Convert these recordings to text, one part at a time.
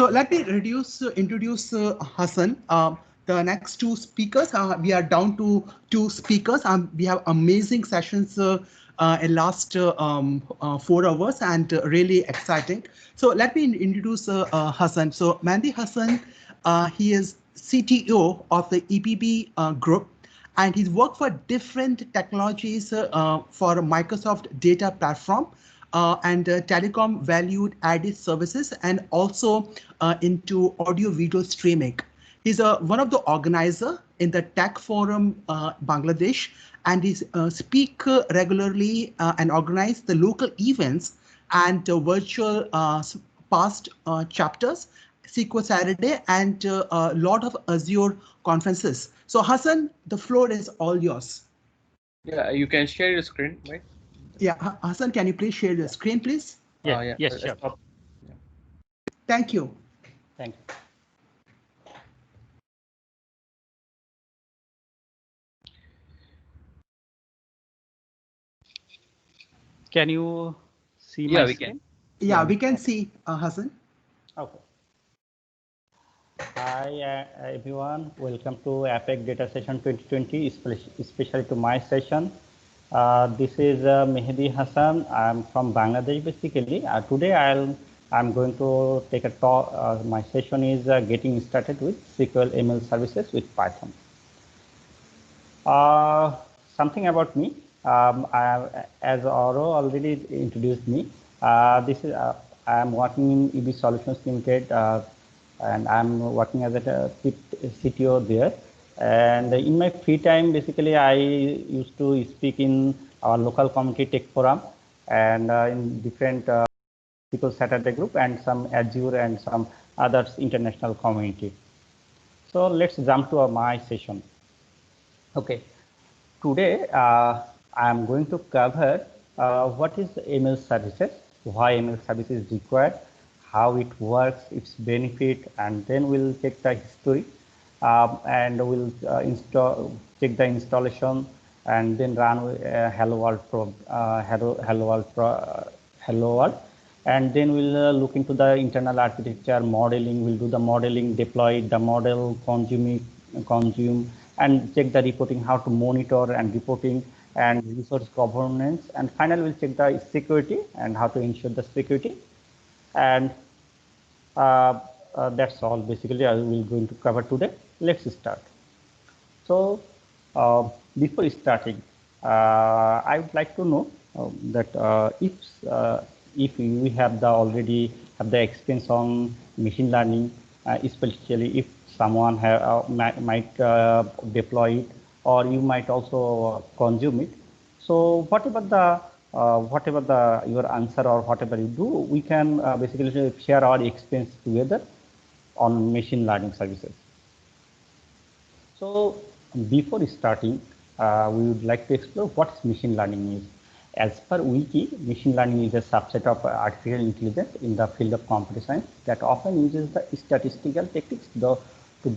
So let me introduce Hassan. The next two speakers, we are down to two speakers. We have amazing sessions in last 4 hours and really exciting. So let me introduce Hassan. So Mehdi Hassan, he is CTO of the EPB group, and he's worked for different technologies for Microsoft Data Platform and telecom valued added services, and also into audio video streaming. He's one of the organizer in the Tech Forum Bangladesh, and he speak regularly and organize the local events and virtual past chapters, SQL Saturday, and a lot of Azure conferences. So Hassan, the floor is all yours. Yeah, you can share your screen, right? Yeah, Hassan, can you please share your screen, please? Yeah, yes, sure. Yeah. Thank you. Thank you. Can you see my screen? Yeah, we can see Hassan. Okay. Hi everyone, welcome to APEC Data Session 2020, especially to my session. This is Mehdi Hassan. I'm from Bangladesh basically. Today I'm going to take a talk. My session is getting started with SQL ML services with Python. Something about me. As Oro already introduced me, I'm working in EB Solutions Limited, and I'm working as a CTO there. And in my free time, basically, I used to speak in our local community tech forum and in different SQL Saturday group and some Azure and some others international community. So let's jump to my session. Okay. Today, I am going to cover what is ML services, why ML service is required, how it works, its benefit, and then we'll check the history, and we'll check the installation, and then run Hello World, and then we'll look into the internal architecture modeling. We'll do the modeling, deploy the model, consume, and check the reporting, how to monitor and reporting and resource governance. And finally, we'll check the security and how to ensure the security. And that's all basically I will going to cover today. Let's start. So before starting, I would like to know that if we have the already have the experience on machine learning, especially if someone might deploy it, or you might also consume it. So whatever your answer or whatever you do, we can basically share our experience together on machine learning services. So before starting, we would like to explore what machine learning is. As per Wiki, machine learning is a subset of artificial intelligence in the field of computer science that often uses the statistical techniques to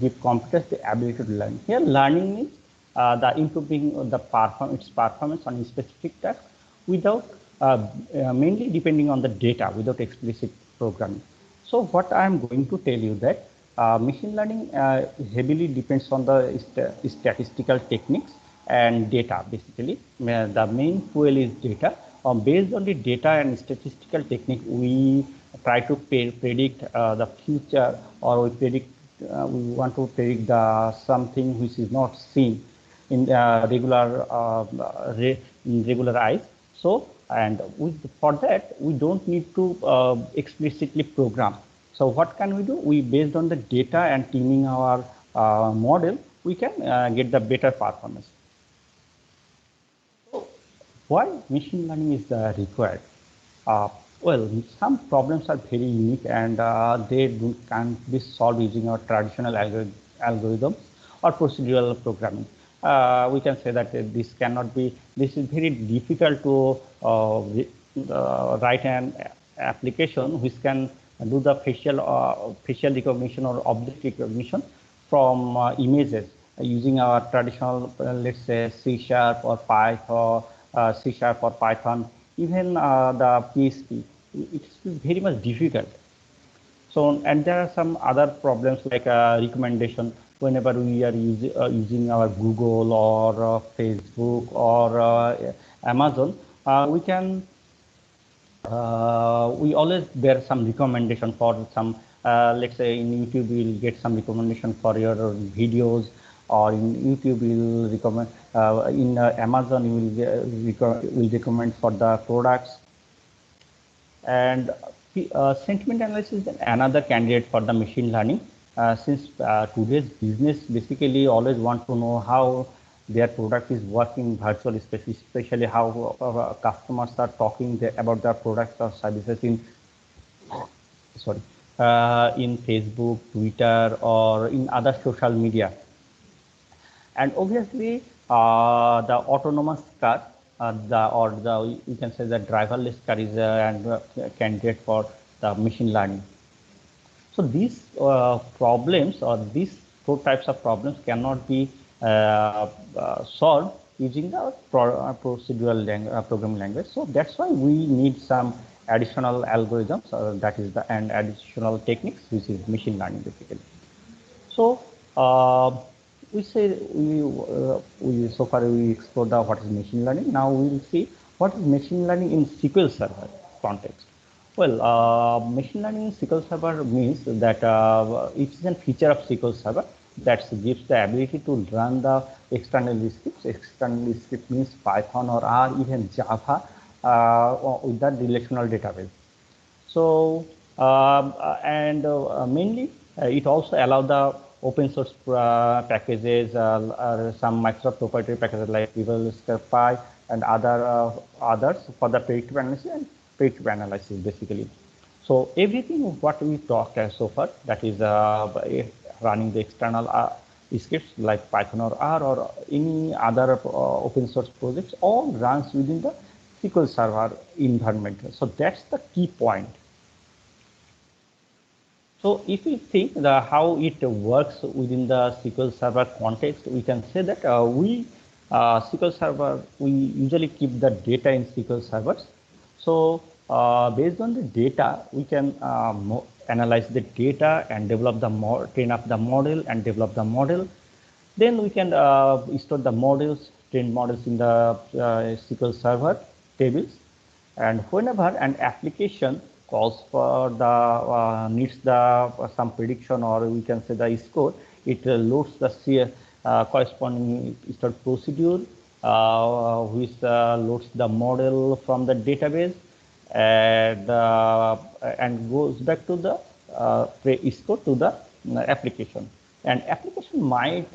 give computers the ability to learn. Here, learning means the improving its performance on a specific task without mainly depending on the data, without explicit programming. So what I am going to tell you that machine learning heavily depends on the statistical techniques and data. Basically, the main fuel is data. Based on the data and statistical technique, we try to predict the future, or we want to predict something which is not seen in regular eyes. So, and for that, we don't need to explicitly program. So what can we do? We, based on the data and tuning our model, we can get the better performance. So why machine learning is required? Well, some problems are very unique, and they can't be solved using our traditional algorithms or procedural programming. We can say that this is very difficult to write an application which can do the facial recognition or object recognition from images using our traditional, let's say, C# or Python, C# or Python, even the PHP. It's very much difficult. So, and there are some other problems like recommendation. Whenever we are using our Google or Facebook or Amazon, we can we always bear some recommendation for some, let's say in YouTube we'll get some recommendation for your videos, or in YouTube we'll recommend, in Amazon you will recommend for the products. And sentiment analysis is another candidate for the machine learning, since today's business basically always want to know how their product is working virtually, especially how customers are talking about their products or services in in Facebook, Twitter, or in other social media. And obviously the autonomous car, you can say the driverless car is a candidate for the machine learning. So these problems, or these four types of problems, cannot be solved using the procedural programming language. So that's why we need some additional algorithms, and additional techniques, which is machine learning basically. So so far we explored what is machine learning. Now we will see what is machine learning in SQL Server context. Well, machine learning in SQL Server means that it is a feature of SQL Server that gives the ability to run the external scripts. External script means Python or R, even Java, with the relational database. So mainly it also allows the open source packages, some Microsoft proprietary packages like Visual Py and others for the predictive analysis and predictive analysis basically. So everything what we talked so far, that is running the external scripts like Python or R or any other open source projects, all runs within the SQL Server environment. So that's the key point. So if we think how it works within the SQL Server context, we can say that SQL Server, we usually keep the data in SQL servers. So based on the data, we can analyze the data and develop train up the model and develop the model. Then we can store the models, train models in the SQL Server tables. And whenever an application calls for needs some prediction, or we can say the score, it loads the corresponding stored procedure, which loads the model from the database and goes back to the score to the application. And application might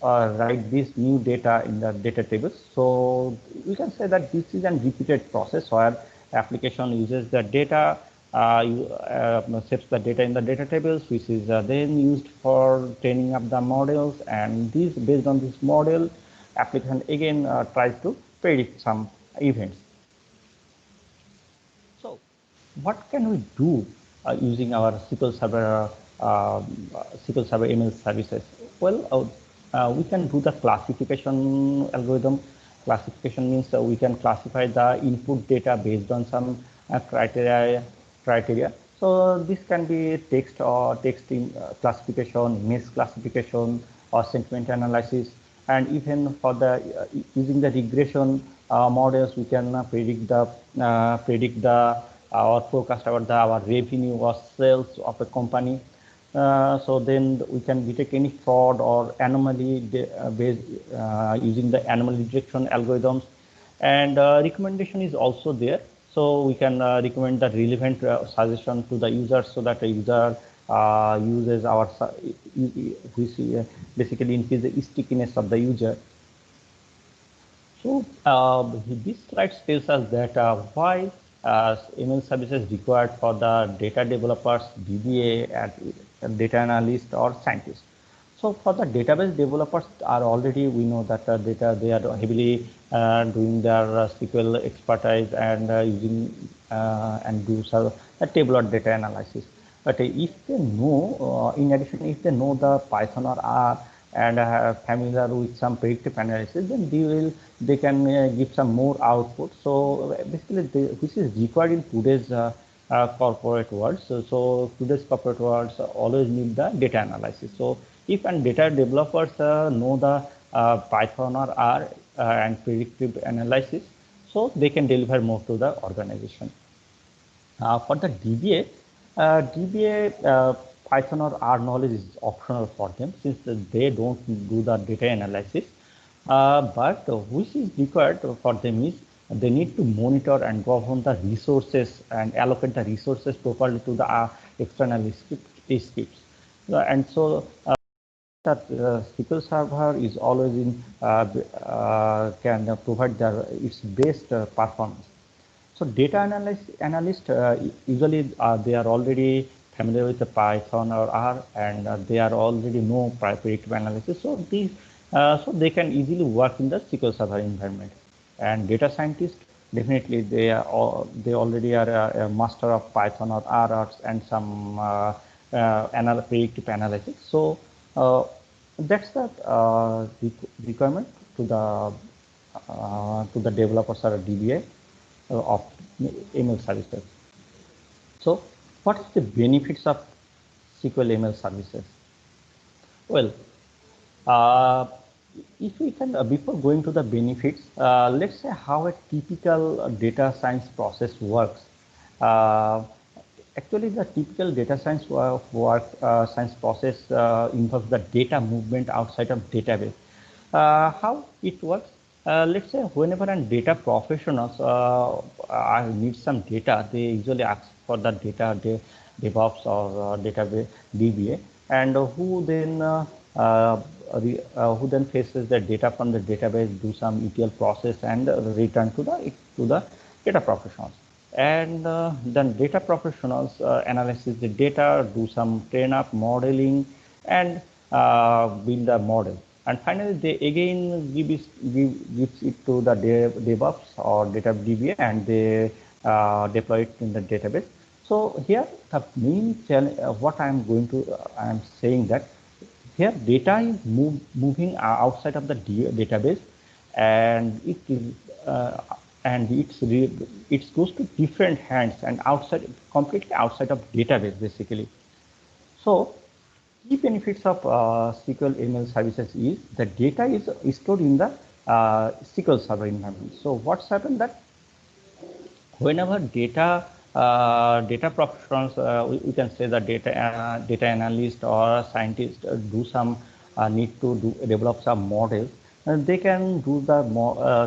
write this new data in the data tables. So we can say that this is a repeated process where application uses the data, sets the data in the data tables, which is then used for training up the models, and based on this model, application again tries to predict some events. So what can we do using our SQL Server ML services? Well, we can do the classification algorithm. Classification means we can classify the input data based on some criteria. So this can be text in classification, image classification, or sentiment analysis. And even for the using the regression models, we can predict or forecast about our revenue or sales of a company. So then we can detect any fraud or anomaly based using the anomaly detection algorithms. And recommendation is also there. So we can recommend the relevant suggestion to the user, so that the user uses our, which basically increase the stickiness of the user. So this slide tells us that why ML services required for the data developers, DBA, and data analyst or scientist. So for the database developers we know that they are heavily doing their SQL expertise and using and do some tabular data analysis. But if they know, in addition, if they know the Python or R and are familiar with some predictive analysis, then they can give some more output. So basically, which is required in today's corporate world. So today's corporate worlds always need the data analysis. So if and data developers know the Python or R and predictive analysis, so they can deliver more to the organization. For the DBA, Python or R knowledge is optional for them since they don't do the data analysis. But which is required for them is they need to monitor and govern the resources and allocate the resources properly to the external scripts. And so that SQL Server is always in can provide its best performance. So data analyst usually they are already familiar with the Python or R, and they are already know predictive analysis. So they can easily work in the SQL Server environment. And data scientists definitely they already are a master of Python or R and some predictive analysis. So that's the requirement to the developers or DBA of ML services. So what is the benefits of SQL ML services? Well, if we can, before going to the benefits, let's say how a typical data science process works. Actually, the typical data science science process involves the data movement outside of database. How it works? Let's say whenever a data professionals need some data, they usually ask for the data DevOps or database DBA, and who then faces the data from the database, do some ETL process, and return to the data professionals. And then data professionals analyze the data, do some train up modeling, and build a model. And finally, they again gives it to the DevOps or data DBA, and they deploy it in the database. So here, the main challenge, what I'm saying that here data is moving outside of the database, and it goes to different hands and completely outside of database basically. So key benefits of SQL ML services is the data is stored in the SQL Server environment. So what's happened that whenever data professionals, we can say the data analyst or scientist do some need to develop some models, they can do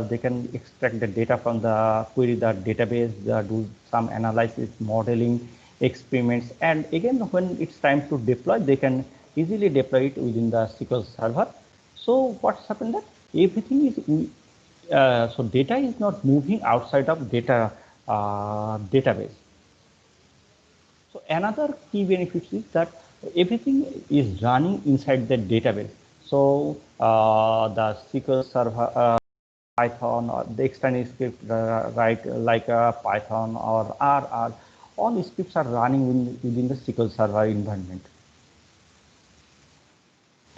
they can extract the data from the query the database, do some analysis, modeling, experiments, and again when it's time to deploy, they can easily deploy it within the SQL Server. So what's happened that everything is so data is not moving outside of database. So another key benefit is that everything is running inside the database. So the SQL Server, Python, or the external script, right, like Python or R, all scripts are running within the SQL Server environment.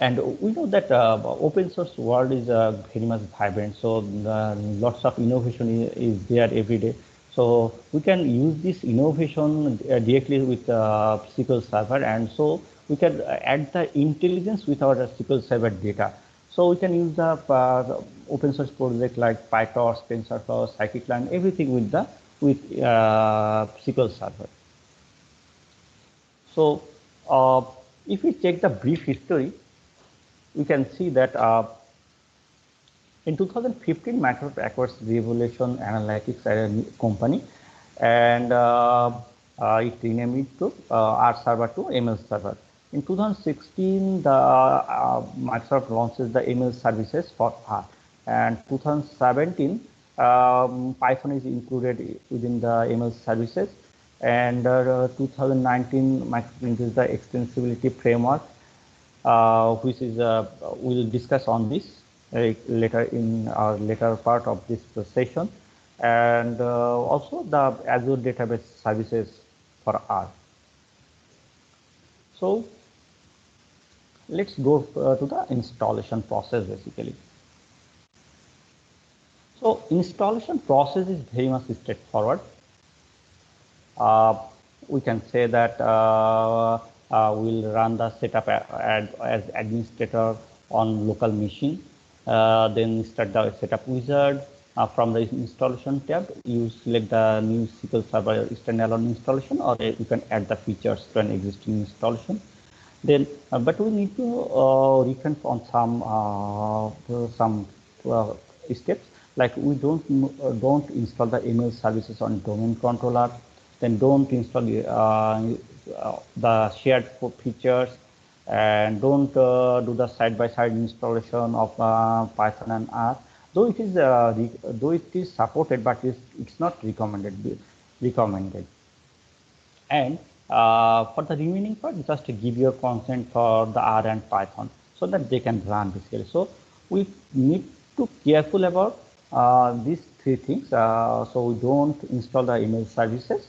And we know that open source world is very much vibrant. So lots of innovation is there every day. So we can use this innovation directly with SQL Server, and so we can add the intelligence with our SQL Server data. So we can use the open source project like PyTorch, TensorFlow, Scikit-learn, everything with SQL Server. So if we check the brief history, we can see that in 2015, Microsoft acquires Revolution Analytics as a company, and it renamed it to R Server to ML Server. In 2016, Microsoft launches the ML services for R, and 2017, Python is included within the ML services, and 2019, Microsoft introduces the extensibility framework, which is we'll discuss on this later in our later part of this session, and also the Azure Database Services for R. So let's go to the installation process basically. So installation process is very much straightforward. we can say that we'll run the setup as administrator on local machine. Then start the setup wizard. From the installation tab, you select the new SQL Server standalone installation, or you can add the features to an existing installation. Then, but we need to refrain on some steps, like we don't install the email services on domain controller. Then don't install the shared features, and don't do the side-by-side installation of Python and R. Though it is supported, but it's not recommended. And for the remaining part, just give your consent for the R and Python so that they can run basically. So we need to careful about these three things. So we don't install the email services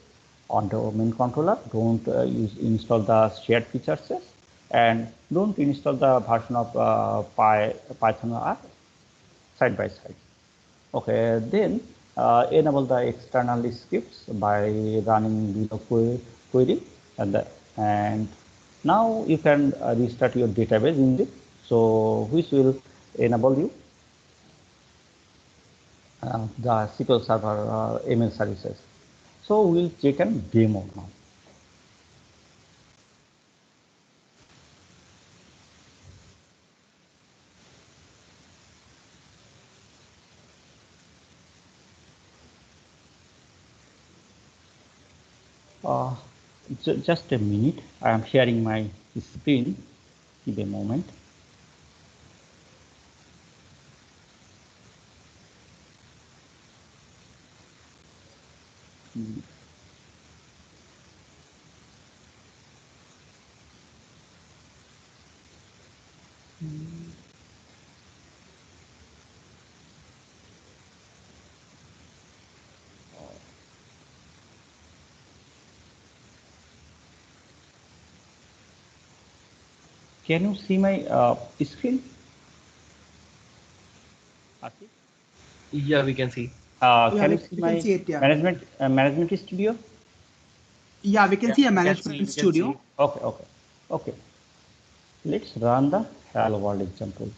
on the main controller. Don't install the shared features, and don't install the version of Python or R side by side. Okay, then enable the external scripts by running below query, and now you can restart your database in it. So which will enable you the SQL Server email services. So we'll check a demo now. Just a minute, I am sharing my screen. Give a moment. Can you see my screen? Yeah, we can see. Can you see my it, yeah. management studio? Yeah, we can see a management studio. Okay. Let's run the hello world example.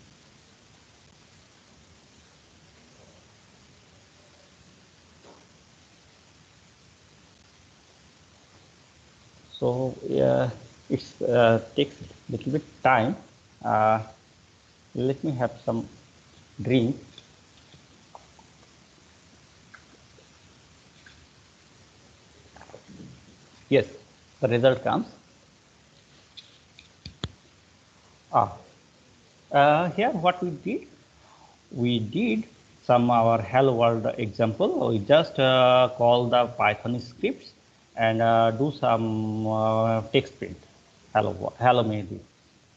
So it takes a little bit time. Let me have some drink. Yes, the result comes. Here what we did some our hello world example. We just call the Python scripts and do some text print. Hello maybe.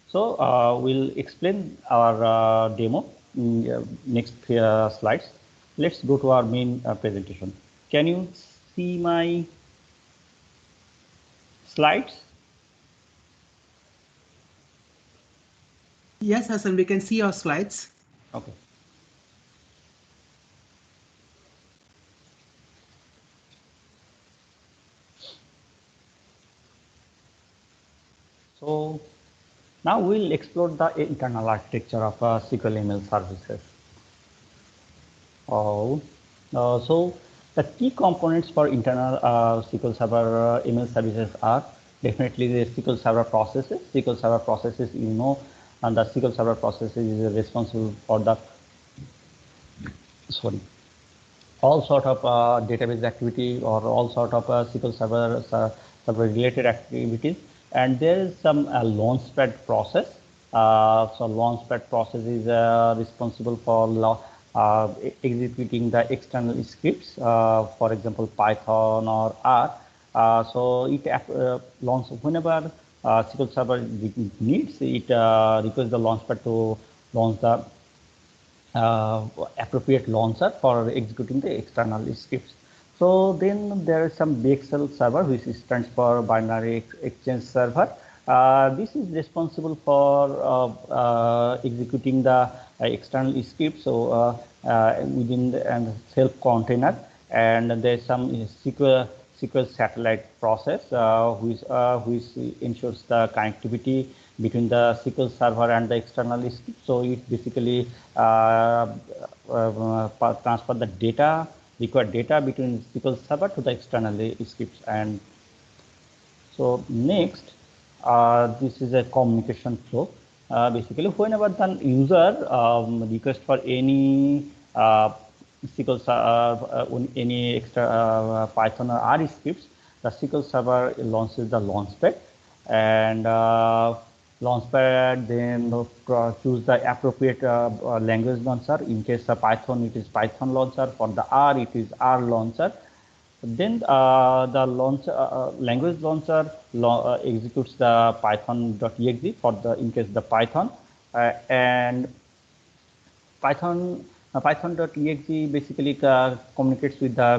So we'll explain our demo in next slides. Let's go to our main presentation. Can you see my slides? Yes, Hassan, we can see your slides. Okay. So now we'll explore the internal architecture of SQL email services. So the key components for internal SQL Server email services are definitely the SQL Server processes. SQL Server processes, you know, and the SQL Server processes is responsible for the all sort of database activity or all sort of SQL Server related activities. And there is some launchpad process. So launchpad process is responsible for executing the external scripts, for example, Python or R. So it launch whenever SQL Server needs, it requires the launchpad to launch the appropriate launcher for executing the external scripts. So then there is some BXL server, which stands for Binary Exchange Server. This is responsible for executing the external script. So within the self container, and there's some SQL satellite process, which ensures the connectivity between the SQL server and the external script. So it basically transfer the data, required data between SQL server to the external scripts. And so next, this is a communication flow. Basically, whenever the user request for any SQL any extra Python or R scripts, the SQL server launches the Launchpad, and Launchpad then choose the appropriate language launcher. In case of Python, it is Python launcher. For the R, it is R launcher. Then the language launcher executes the python.exe for the in case the Python, and Python.exe basically communicates with the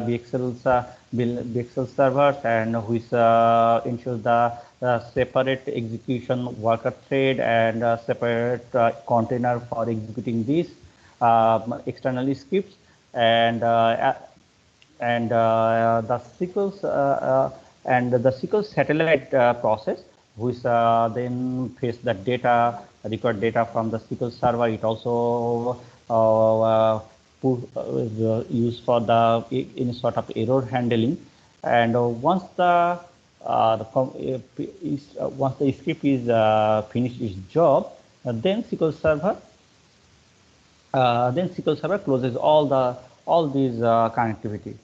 BXL servers, and which ensures the separate execution worker thread and separate container for executing these external scripts, and the SQL satellite process, which then fetch the data, record data from the SQL server. It also used for the any sort of error handling. And once the script is finished its job, then SQL server closes all these connectivity.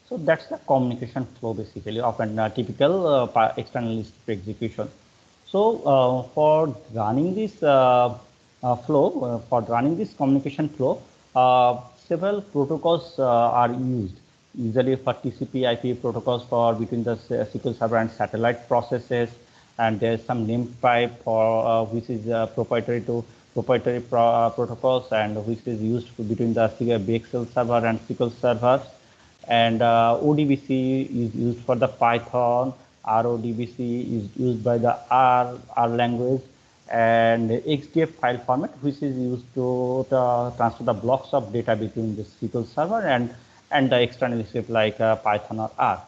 So that's the communication flow basically of a typical external script execution. So for running this communication flow, several protocols are used. Usually for TCP/IP protocols for between the SQL server and satellite processes, and there's some namepipe for which is proprietary protocols, and which is used between the BXL server and SQL servers. And ODBC is used for the Python. RODBC is used by the R language, and XDF file format, which is used to transfer the blocks of data between the SQL server and the external script like Python or R.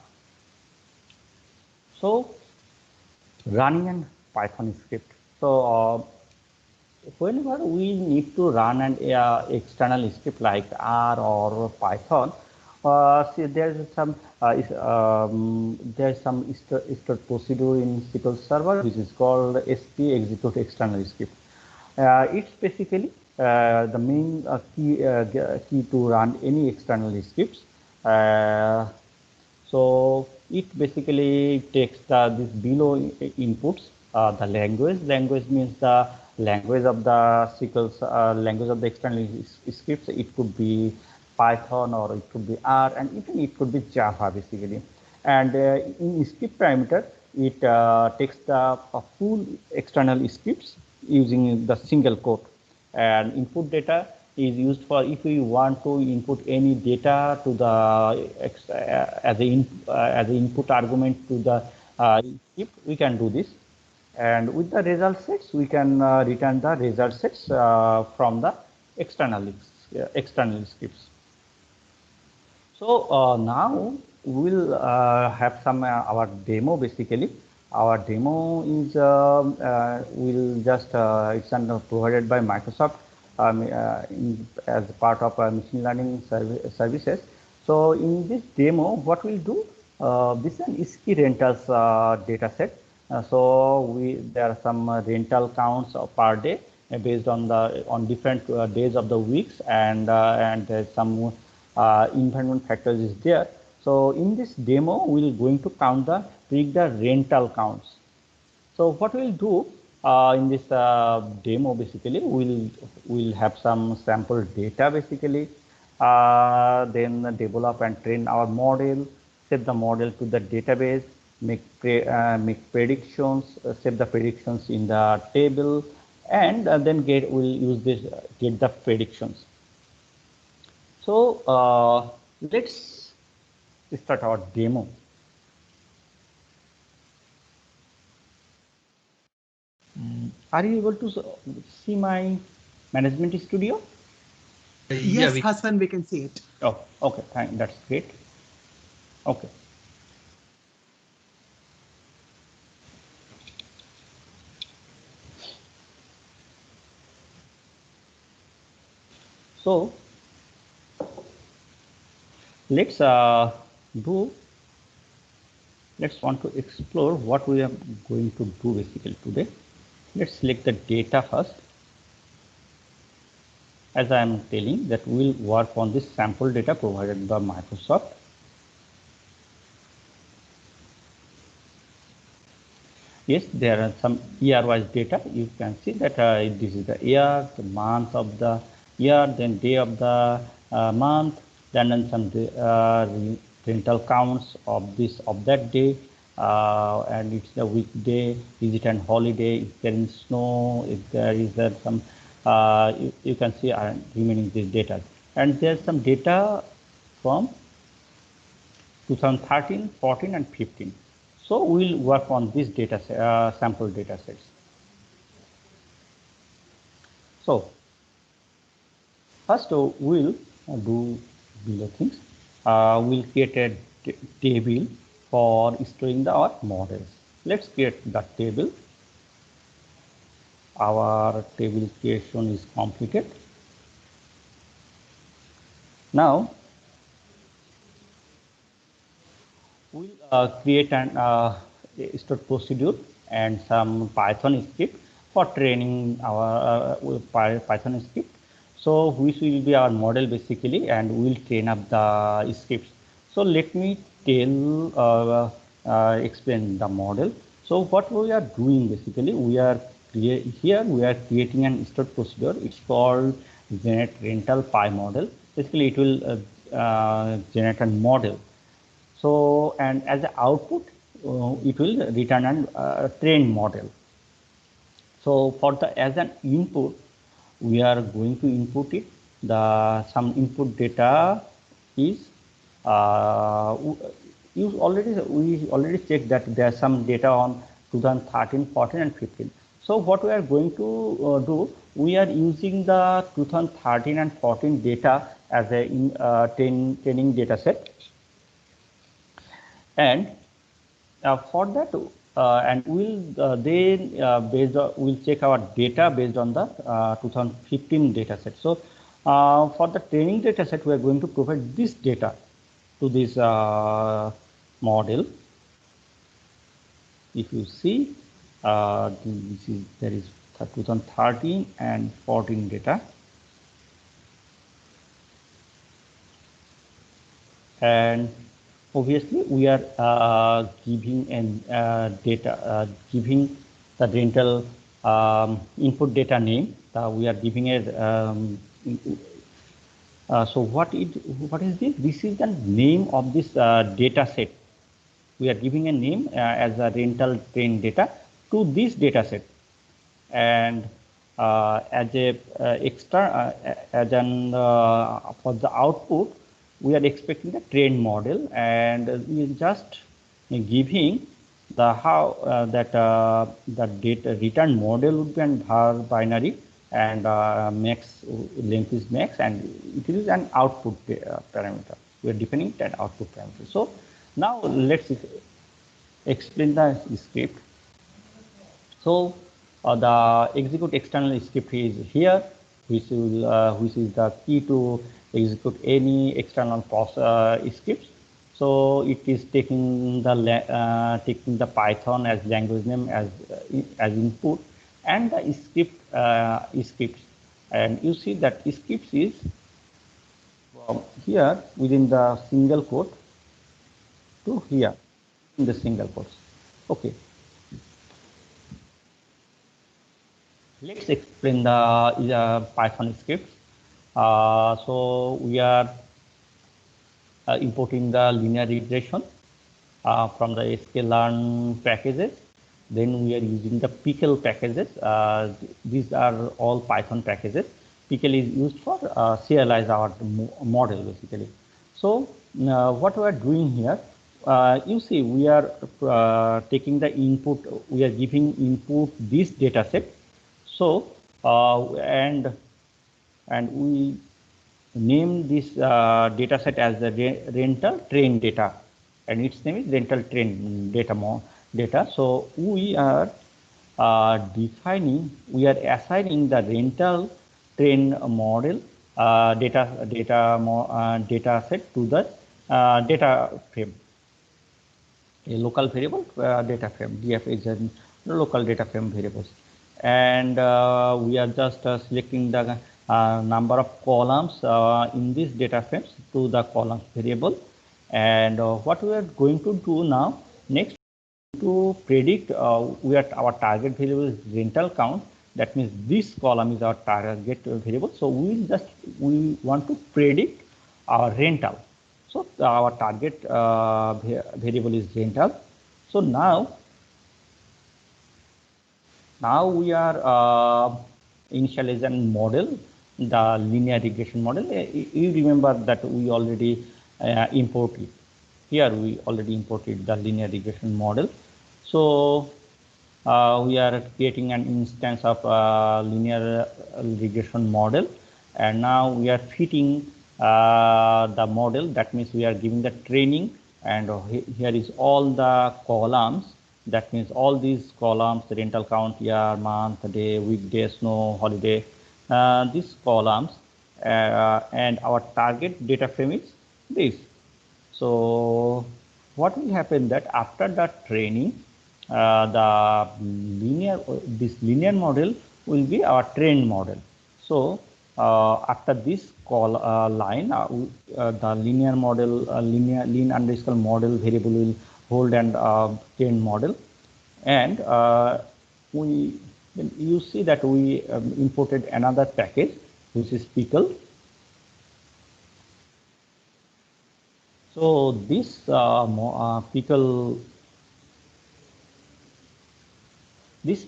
So running a Python script. So whenever we need to run an external script like R or Python, see there's some stored procedure in SQL Server which is called SP execute external script. It's basically the main key to run any external scripts. So it basically takes these below inputs. The language means the language of the SQL language of the external scripts. It could be Python or it could be R, and even it could be Java basically. And in script parameter, it takes the full external scripts using the single quote. And input data is used for if we want to input any data to the as an input argument to the script, we can do this. And with the result sets, we can return the result sets from the external scripts. So now we'll have some our demo basically. Our demo is will just it's provided by Microsoft as part of machine learning services. So in this demo, what we'll do, this is an ISKI rentals data set. So there are some rental counts per day based on different days of the weeks, and there's some environment factors is there. So in this demo, we're going to predict the rental counts. So what we'll do in this demo, basically, we'll have some sample data basically, then develop and train our model, set the model to the database, make predictions, save the predictions in the table, and then we'll use this get the predictions. So let's start our demo. Are you able to see my management studio? Yes, Hassan, we can see it. Oh, okay, that's great. Okay. So let's want to explore what we are going to do basically today. Let's select the data first. As I am telling that we'll work on this sample data provided by Microsoft. Yes, there are some year-wise data. You can see that this is the year, the month of the year, then day of the month, then some rental counts of that day, and it's the weekday. Is it an holiday? If there is snow, if there is some, you can see remaining this data, and there's some data from 2013, 14, and 15. So we'll work on this data sample data sets. So first we'll do below things. We'll create a table for storing our models. Let's create the table. Our table creation is completed. Now we'll create an stored procedure and some Python script for training our Python script. So which will be our model basically, and we'll train up the scripts. So let me explain the model. So what we are doing basically, we are creating an stored procedure. It's called generate rental py model. Basically, it will generate a model. So, and as an output, it will return a trained model. So for as an input, we are going to input it. Some input data is we already checked that there are some data on 2013, 14, and 15. So what we are going to do, we are using the 2013 and 14 data as a training data set. And for that, and we'll we'll check our data based on the 2015 data set. So for the training data set, we are going to provide this data to this model. If you see, there is 2013 and 14 data. And obviously, we are giving giving the rental input data name. We are giving a so what is this? This is the name of this data set. We are giving a name as a rental train data to this data set, and as a extra for the output, we are expecting the trained model, and we are just giving the the data return model would be an binary, and max length is max, and it is an output parameter. We are defining that output parameter. So now let's explain the script. So the execute external script is here, which is the key to execute any external scripts. So it is taking the Python as language name as input, and the scripts. And you see that scripts is from here within the single quote to here in the single quotes. Okay. Let's explain the Python script. So we are importing the linear regression from the sklearn packages. Then we are using the Pickle packages. These are all Python packages. Pickle is used for serialize our model basically. So what we are doing here, you see we are taking the input. We are giving input this data set. So and we name this data set as the rental train data, and its name is rental train data. So we are assigning the rental train model data set to the data frame. A local variable data frame. DF is a local data frame variables, and we are just selecting the number of columns in this data frames to the columns variable. And what we are going to do now next to predict our target variable is rental count. That means this column is our target variable. So we want to predict our rental. So our target variable is rental. So now we are initializing model, the linear regression model. You remember that we already imported. Here we already imported the linear regression model. So we are creating an instance of linear regression model, and now we are fitting the model. That means we are giving the training, and here is all the columns. That means all these columns: rental count, year, month, day, weekday, snow, holiday, these columns, and our target data frame is this. So what will happen that after that training, this linear model will be our trained model. So after this line, the linear model, lean underscore model variable will hold and trained model, and you see that we imported another package which is Pickle. So this Pickle. This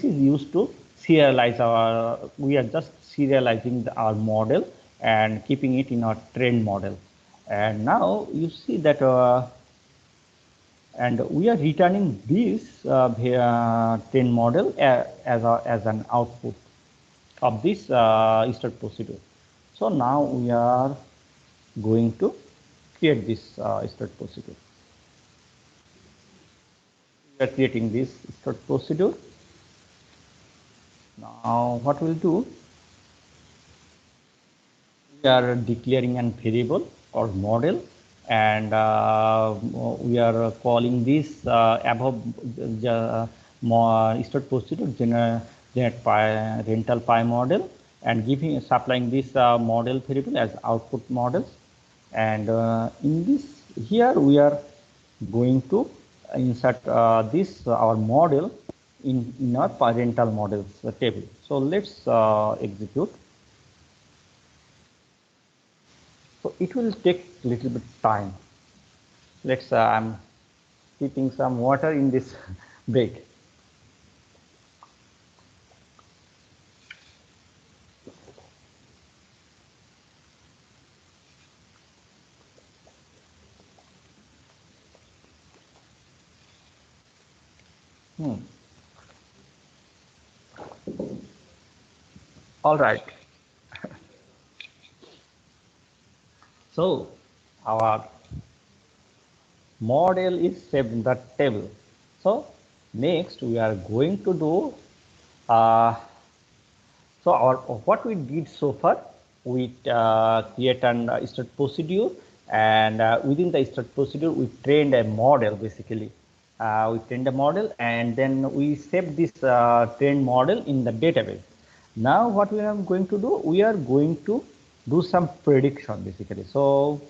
is used to serialize we are just serializing our model and keeping it in our trained model. And now you see that, and we are returning this trained model as an output of this start procedure. So now we are going to create this start procedure. We are creating this start procedure. Now what we'll do, we are declaring a variable or model, and we are calling this above start procedure generate rental py model, and supplying this model variable as output models. And in this here we are going to insert this our model in our parental models table. So let's execute. So it will take a little bit time. Let's I'm keeping some water in this break. All right. So our model is saved in the table. So next we are going to do what we did so far. We create an start procedure, and within the start procedure we trained a model. Basically we trained a model, and then we saved this trained model in the database. Now what we are going to do, we are going to do some prediction basically. So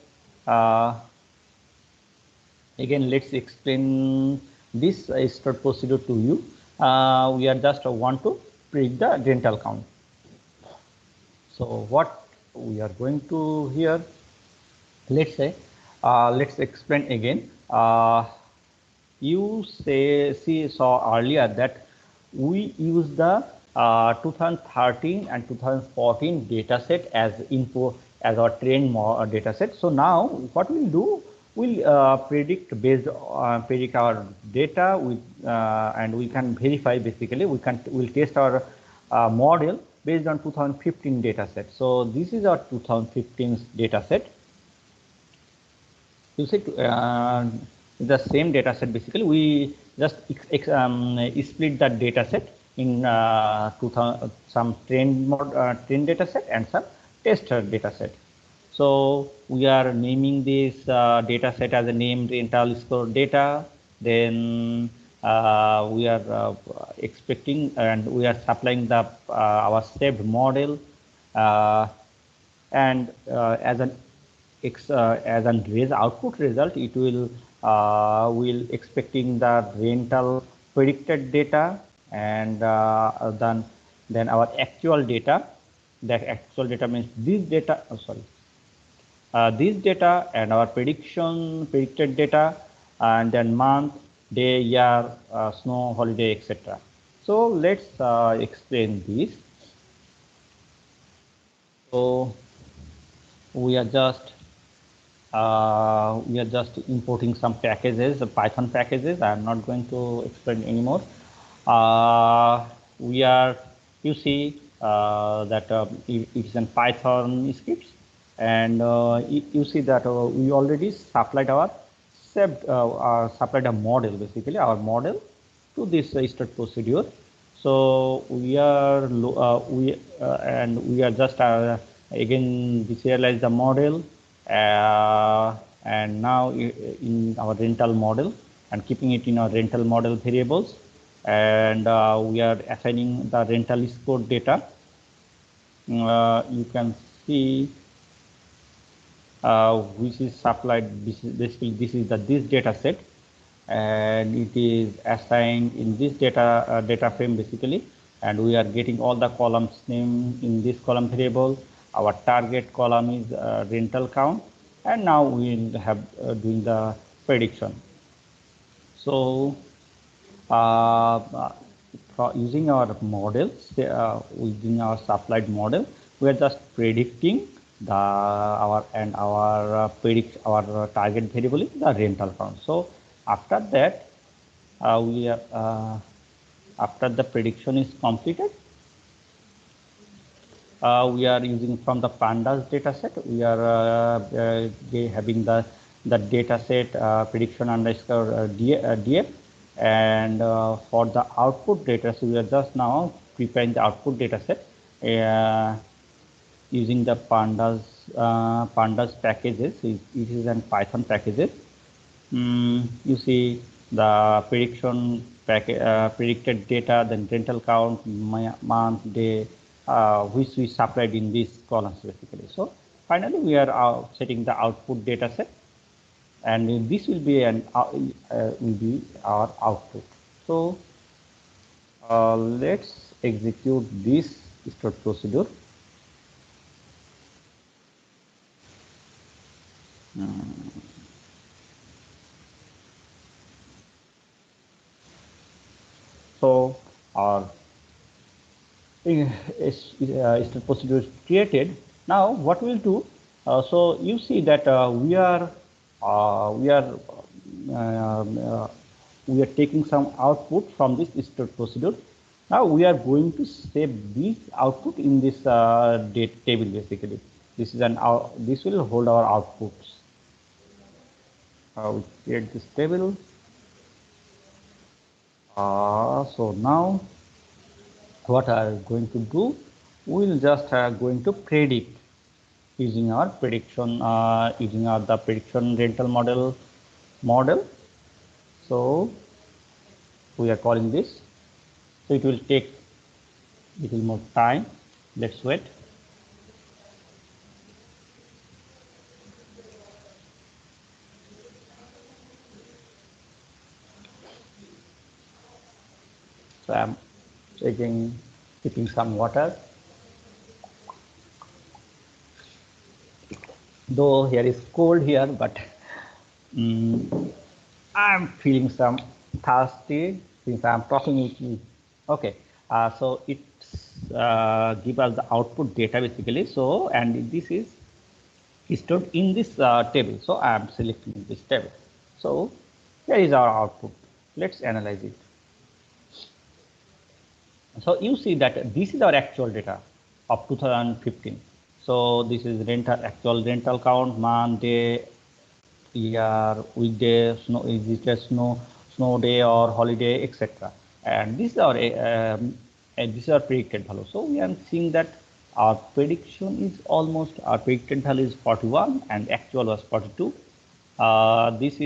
again, let's explain this start procedure to you. We are just want to predict the rental count. So what we are going to here, let's say, let's explain again. You saw earlier that we use the 2013 and 2014 data set as info as our trained data set. So now what we'll do, we'll predict our data with and we can verify. Basically we'll test our model based on 2015 data set. So this is our 2015 data set. You see the same data set. Basically we just split that data set in some trained data set and some test data set. So we are naming this data set as a named rental score data. Then we are expecting and we are supplying the our saved model, and as an raise output result, it will expecting the rental predicted data, and then our actual data. That actual data means this data. This data and our predicted data, and then month, day, year, snow, holiday, etc. So let's explain this. So we are just importing some packages, Python packages. I am not going to explain anymore. We are, you see that it is in Python scripts, and you see that we already supplied our supplied a model, basically our model, to this start procedure. So we are and we are just again visualize the model, and now in our rental model, and keeping it in our rental model variables, and we are assigning the rental score data. You can see which is supplied. This is basically this data set, and it is assigned in this data frame basically, and we are getting all the columns name in this column variable. Our target column is rental count, and now we will have doing the prediction. So using our model, using our supplied model, we are just predicting our target variable is the rental count. So after that, after the prediction is completed, we are using from the pandas data set. We are having the data set prediction underscore df, and for the output data, so we are just now preparing the output data set using the pandas packages. It is in Python packages. You see the prediction predicted data, then rental count, month, day, which we supplied in these columns basically. So finally we are setting the output data set, and this will be our output. So let's execute this start procedure. So our start procedure is created. Now what we'll do, so you see that we are taking some output from this start procedure. Now we are going to save this output in this date table basically. This is this will hold our outputs. We create this table. So now what I'm going to do, we'll just going to predict using our prediction, using the prediction rental model. So we are calling this. So it will take a little more time. Let's wait. So I'm sipping some water. Though here is cold here, but I'm feeling some thirsty since I'm talking with you. Okay, so it's give us the output data basically. So, and this is stored in this table. So I am selecting this table. So here is our output. Let's analyze it. So you see that this is our actual data of 2015. So this is actual rental count, month, day, year, weekday, snow, is it a snow day or holiday, etc. And this is our predicted value. So we are seeing that our prediction is almost, our predicted value is 41 and actual was 42. This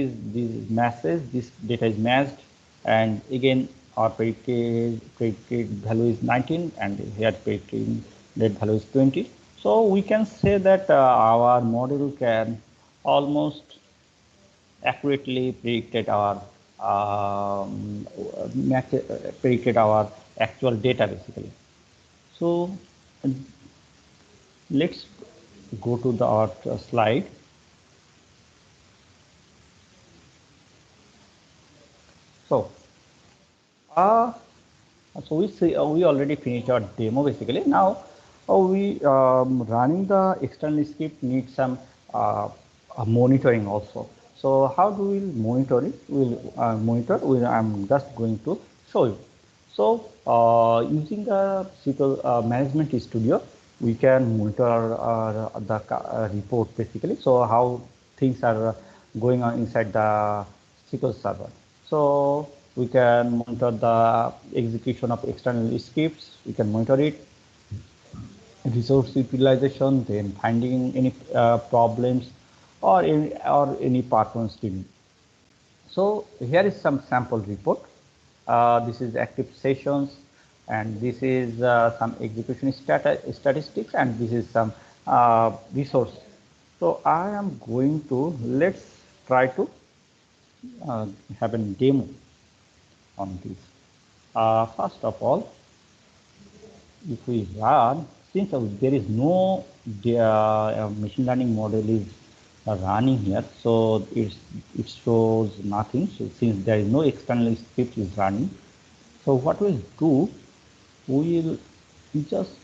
matches, this data is matched, and again our predicted value is 19 and here predicted value is 20. So we can say that our model can almost accurately predicted our actual data basically. So let's go to our slide. So, we already finished our demo basically. Now we running the external script needs some monitoring also. So how do we monitor it? We'll monitor. I'm just going to show you. So using the SQL Management Studio, we can monitor the report basically. So how things are going on inside the SQL Server. So we can monitor the execution of external scripts. We can monitor it, resource utilization, then finding any problems or any performance tuning. So here is some sample report. This is active sessions, and this is some execution statistics, and this is some resource. So I am going to, let's try to have a demo on this. First of all, if we run, since there is no machine learning model is running here, so it shows nothing. So since there is no external script is running, so what we'll do, we'll just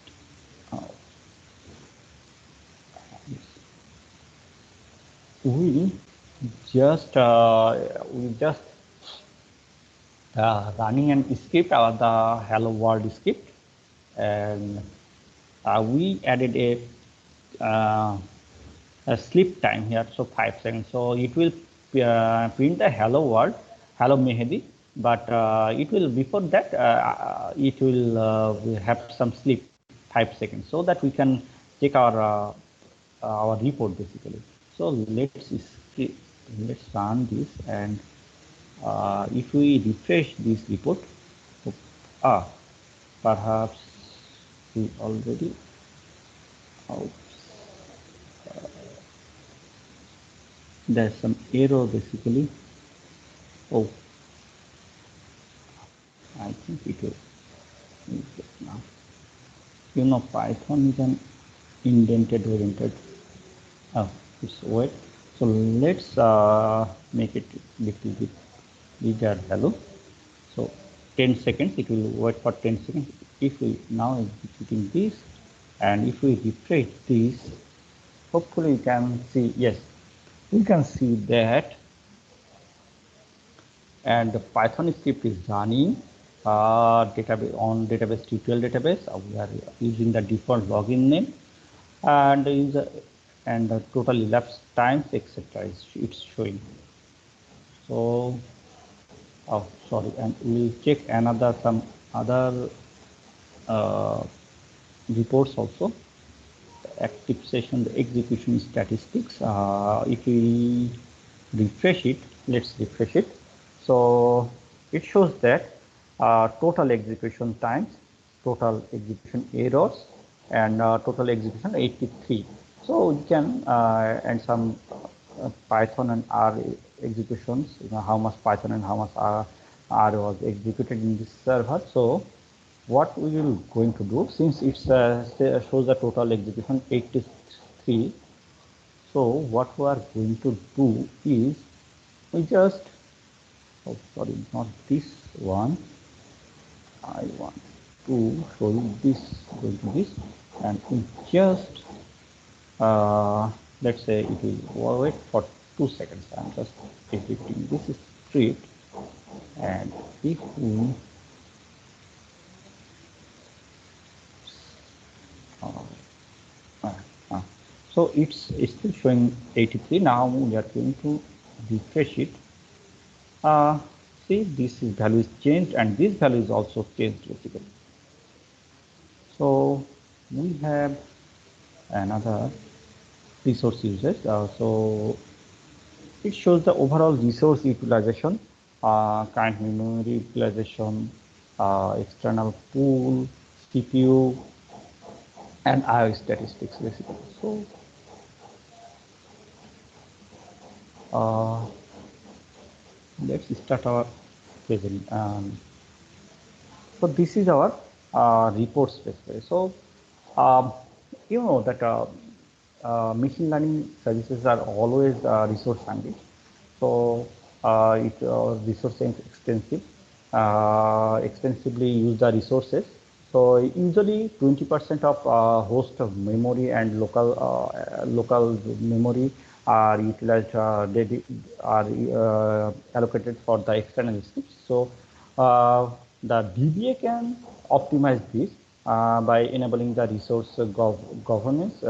running an script or the hello world script, and we added a sleep time here, so 5 seconds. So it will print the hello world, hello Mehdi, but it will, before that it will have some sleep 5 seconds, so that we can check our report basically. So let's run this, and if we refresh this report, perhaps we already there's some error basically. Oh, I think it will now. You know, Python is an indented oriented. Oh, it's wait. So let's make it little bit bigger value. So 10 seconds, it will wait for 10 seconds. If we now executing this, and if we refresh this, hopefully you can see, yes, we can see that, and the Python script is running database on database tutorial database. We are using the default login name, and the total elapsed times, etc. It's showing. So, oh sorry, and we'll check some other reports also. The active session, the execution statistics. If we refresh it, let's refresh it. So it shows that total execution times, total execution errors, and total execution 83. So you can and some Python and R executions, how much Python and how much R was executed in this server. So what we will going to do, since it shows the total execution 83, so what we are going to do is we just, oh sorry, not this one, I want to show you this, going to this, and we just let's say it will wait for 2 seconds. I'm just editing this script, and if we so it's still showing 83. Now we are going to refresh it. See, this value is changed, and this value is also changed basically. So we have another resource usage. So it shows the overall resource utilization, current memory utilization, external pool, CPU, and IO statistics basically. So let's start our present. So this is our reports basically. So you know that machine learning services are always resource hungry. So it resource extensive, extensively use the resources. So usually 20% of host of memory and local memory are utilized, they are allocated for the external scripts. So the DBA can optimize this by enabling the resource governance.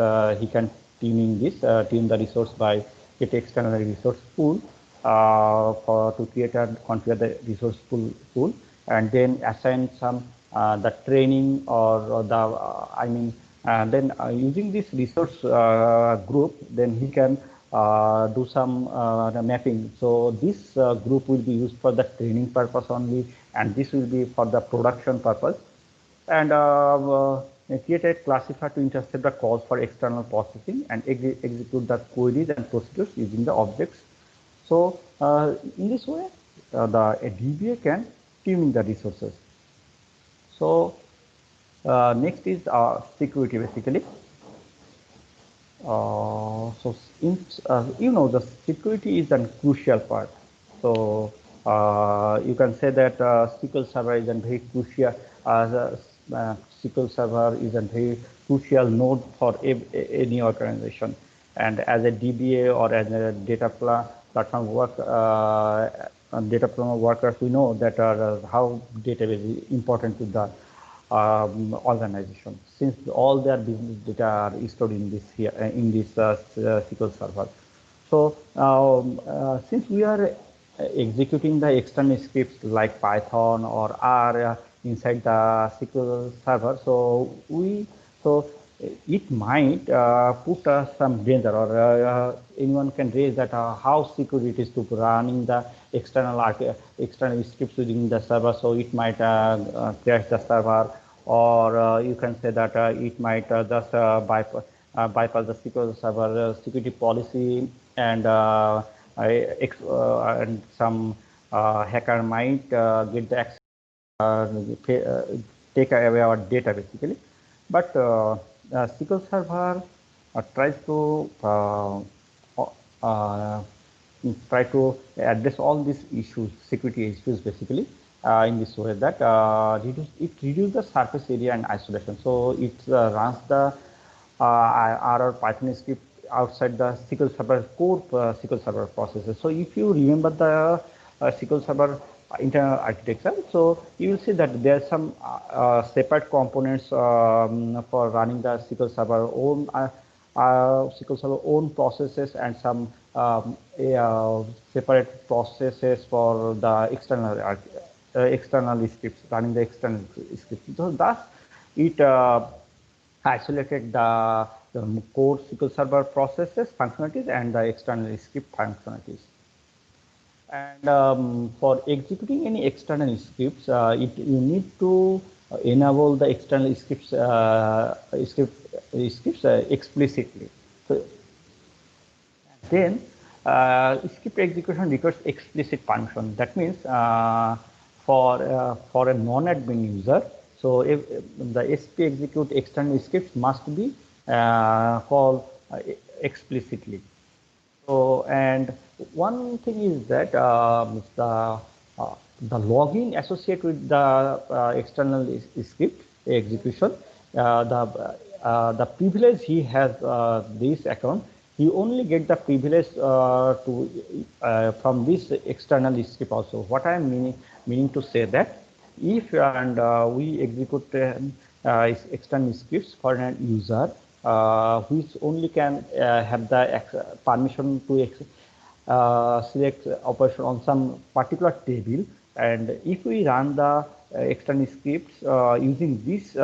He can tune the resource by get external resource pool to create and configure the resource pool, and then assign some the training or the then using this resource group, then he can do some the mapping. So this group will be used for the training purpose only, and this will be for the production purpose. And create a classifier to intercept the calls for external processing and execute the queries and procedures using the objects. So in this way, a DBA can tune the resources. So next is security basically. So you know, the security is a crucial part. So you can say that SQL Server is a very crucial. SQL Server is a very crucial node for any organization. And as a DBA or as a data platform workers, we know that how database is important to the organization, since all their business data are stored in this here in this SQL Server. So since we are executing the external scripts like Python or R inside the SQL Server, so it might put some danger, or anyone can raise that how secure it is to running the external scripts using the server. So it might crash the server, or you can say that it might just bypass the SQL Server security policy, and and some hacker might get the access, take away our data basically. But SQL Server tries to try to address all these issues, security issues basically, in this way that reduces the surface area and isolation. So it runs the R or Python script outside the SQL Server core SQL Server processes. So if you remember the SQL Server internal architecture, so you will see that there are some separate components for running the SQL Server own processes, and some separate processes for the external scripts, running the external scripts. So thus it isolated the core SQL Server processes functionalities and the external script functionalities. And for executing any external scripts, you need to enable the external scripts explicitly. So then script execution requires explicit function. That means for a non-admin user, so if the SP execute external scripts must be called explicitly. So, and one thing is that the login associated with the external script execution, the privilege he has this account, he only get the privilege from this external script also. What I am meaning to say that if we execute external scripts for an user, which only can have the permission to select operation on some particular table, and if we run the external scripts using this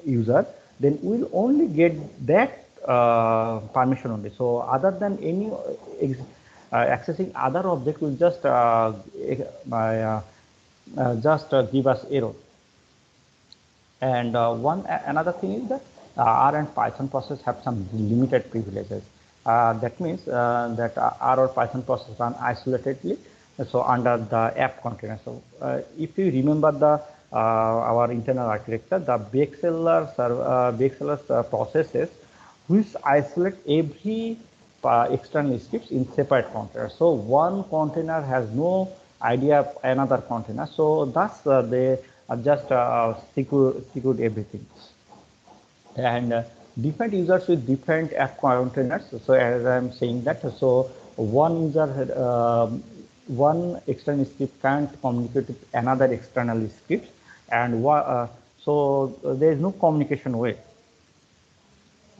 user, then we'll only get that permission only. So other than any accessing other object will just give us error. And another thing is that R and Python process have some limited privileges. That means that R or Python process run isolatedly, so under the app container. So if you remember the our internal architecture, the BXLR processes which isolate every external scripts in separate containers. So one container has no idea of another container. So thus they just secured everything. And different users with different app containers. So as I'm saying that, so one user one external script can't communicate with another external script, and so there is no communication way.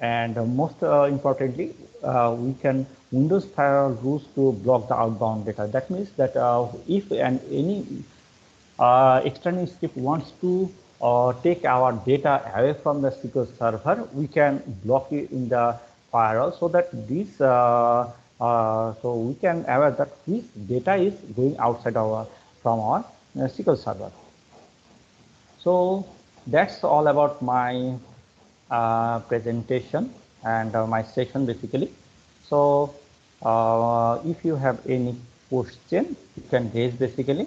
And most importantly, we can Windows firewall rules to block the outbound data. That means that if any external script wants to take our data away from the SQL server, we can block it in the firewall, so that this so we can aware that this data is going outside from our SQL server. So that's all about my presentation and my session basically. So if you have any question, you can raise basically.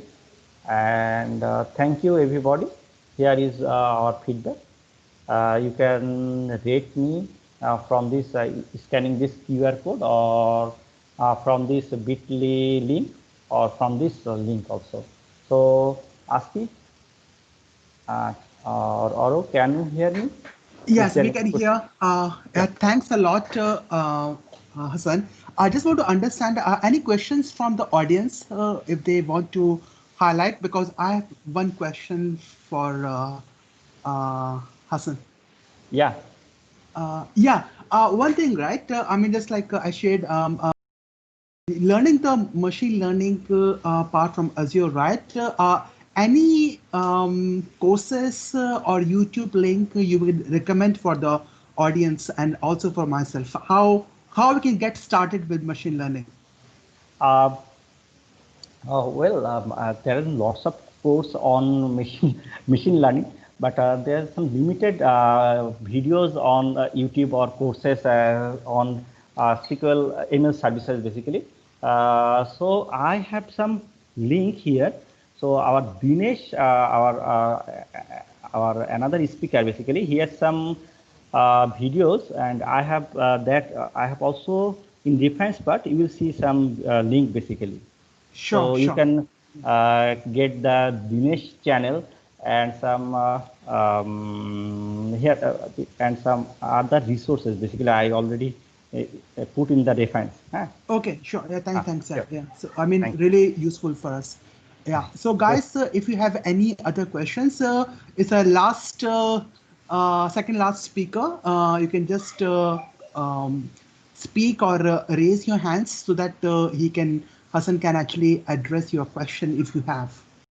And thank you everybody. Here is our feedback. You can rate me from this scanning this QR code, or from this bit.ly link, or from this link also. So Asti or Oro, can you hear me? Yes, we can hear. Thanks a lot, Hassan. I just want to understand any questions from the audience if they want to highlight, because I have one question for Hassan. Yeah. One thing, right? I mean, just like I shared, learning the machine learning part from Azure, right? Any courses or YouTube link you would recommend for the audience and also for myself? How we can get started with machine learning? There are lots of course on machine learning, but there are some limited videos on YouTube or courses on SQL ML services basically. So I have some link here. So our Dinesh, our another speaker basically, he has some videos, and I have that I have also in reference part. You will see some link basically. Sure. So you can get the Dinesh channel and some here and some other resources. Basically, I already put in the reference. Okay, sure. Yeah, thanks. Sure. Yeah. So I mean, really useful for us. Yeah. So guys, if you have any other questions, it's a last, second last speaker. You can just speak or raise your hands so that Hassan can actually address your question if you have.